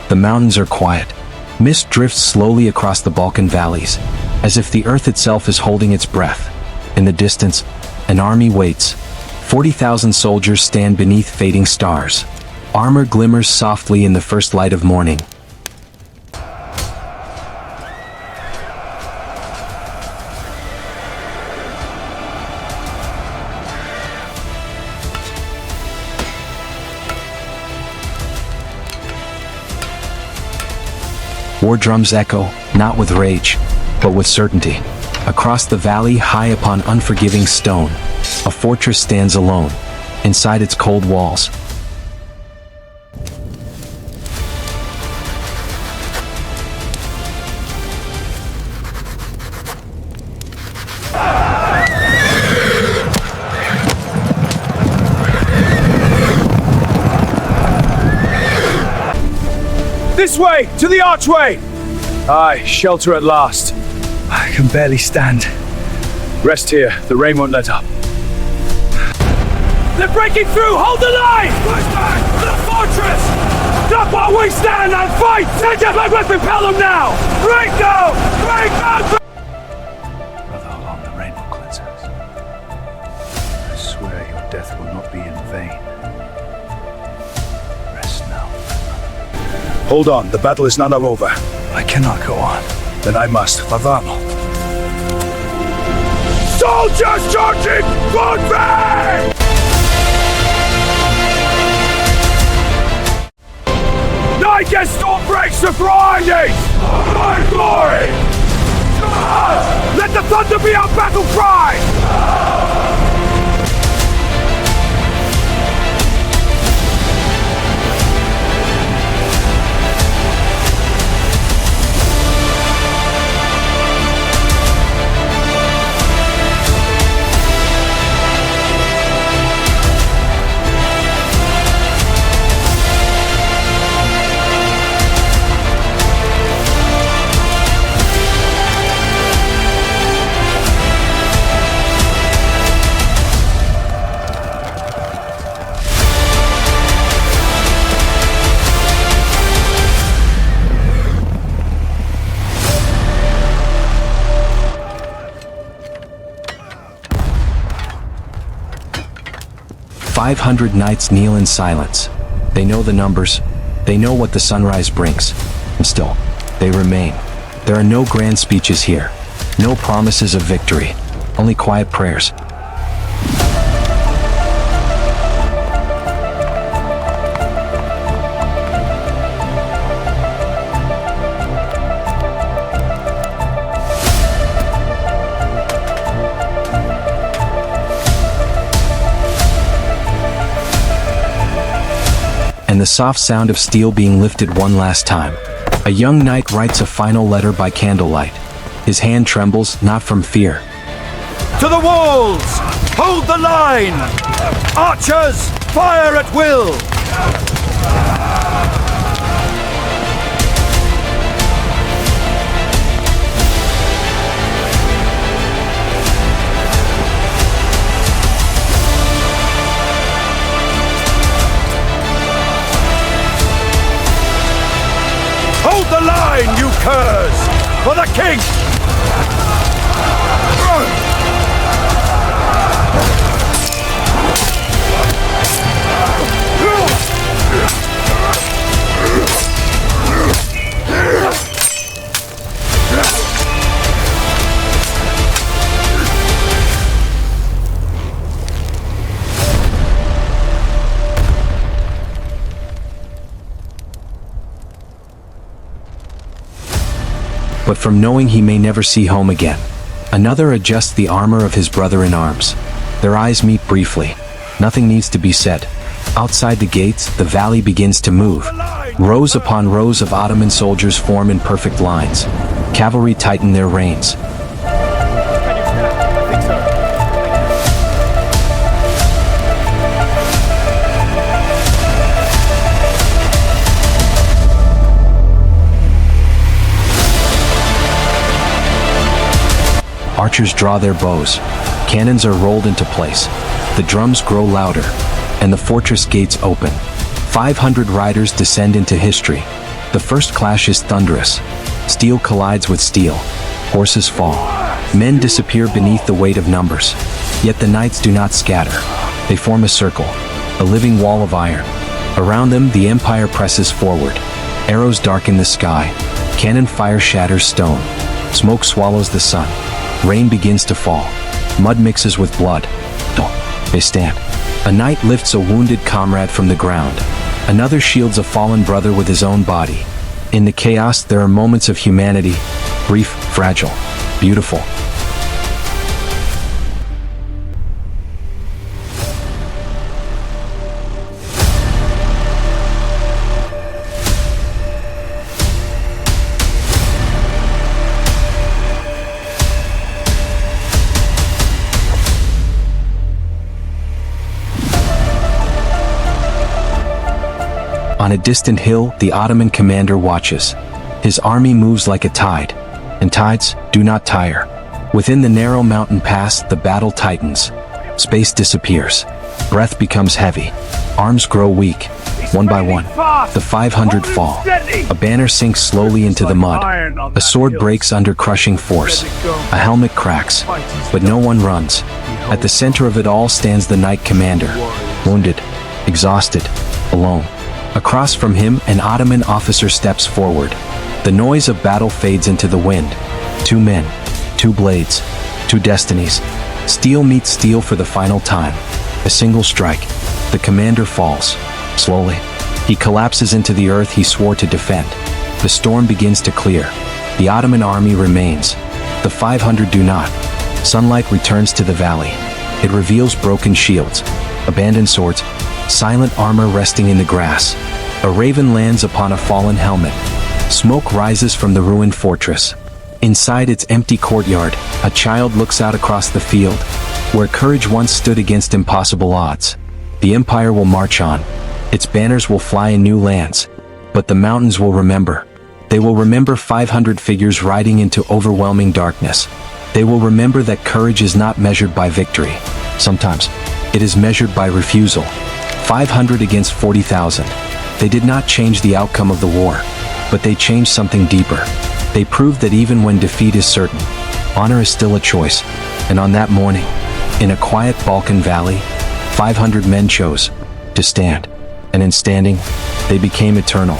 The mountains are quiet. Mist drifts slowly across the Balkan valleys, as if the earth itself is holding its breath. In the distance, an army waits. 40,000 soldiers stand beneath fading stars. Armor glimmers softly in the first light of morning. War drums echo, not with rage, but with certainty. Across the valley, high upon unforgiving stone, a fortress stands alone, inside its cold walls. This way, to the archway! Aye, shelter at last. I can barely stand. Rest here, the rain won't let up. They're breaking through! Hold the line! Push back! The fortress! Stop while we stand and fight! Send your blood, let's repel them now! Break down! Break down! Brother, hold on, the rain will cleanse us. I swear your death will not be in vain. Rest now. Hold on, the battle is not over. I cannot go on. Then I must. Favamo. Soldiers charging! Front me! Night gets storm breaks the grinding! My glory! Charge! Let the thunder be our battle cry! "500 knights kneel in silence. They know the numbers. They know what the sunrise brings. And still, they remain. There are no grand speeches here. No promises of victory. Only quiet prayers. And the soft sound of steel being lifted one last time. A young knight writes a final letter by candlelight. His hand trembles, not from fear. To the walls! Hold the line! Archers, fire at will! Hold the line, you curs! For the king! But from knowing he may never see home again, another adjusts the armor of his brother in arms. Their eyes meet briefly. Nothing needs to be said. Outside the gates, the valley begins to move. Rows upon rows of Ottoman soldiers form in perfect lines. Cavalry tighten their reins. Archers draw their bows. Cannons are rolled into place. The drums grow louder, and the fortress gates open. 500 riders descend into history. The first clash is thunderous. Steel collides with steel. Horses fall. Men disappear beneath the weight of numbers. Yet the knights do not scatter. They form a circle, a living wall of iron. Around them, the empire presses forward. Arrows darken the sky. Cannon fire shatters stone. Smoke swallows the sun. Rain begins to fall. Mud mixes with blood. They stand. A knight lifts a wounded comrade from the ground. Another shields a fallen brother with his own body. In the chaos, there are moments of humanity, brief, fragile, beautiful. On a distant hill, the Ottoman commander watches. His army moves like a tide, and tides do not tire. Within the narrow mountain pass, the battle tightens. Space disappears. Breath becomes heavy. Arms grow weak. One by one, the 500 fall. A banner sinks slowly into the mud. A sword breaks under crushing force. A helmet cracks, but no one runs. At the center of it all stands the knight commander, wounded, exhausted, alone. Across from him, an Ottoman officer steps forward. The noise of battle fades into the wind. Two men, two blades, two destinies. Steel meets steel for the final time. A single strike. The commander falls. Slowly. He collapses into the earth he swore to defend. The storm begins to clear. The Ottoman army remains. The 500 do not. Sunlight returns to the valley. It reveals broken shields, abandoned swords, silent armor resting in the grass. A raven lands upon a fallen helmet. Smoke rises from the ruined fortress. Inside its empty courtyard, a child looks out across the field, where courage once stood against impossible odds. The empire will march on. Its banners will fly in new lands. But the mountains will remember. They will remember 500 figures riding into overwhelming darkness. They will remember that courage is not measured by victory. Sometimes, it is measured by refusal. 500 against 40,000. They did not change the outcome of the war, but they changed something deeper. They proved that even when defeat is certain, honor is still a choice. And on that morning, in a quiet Balkan valley, 500 men chose to stand. And in standing, they became eternal.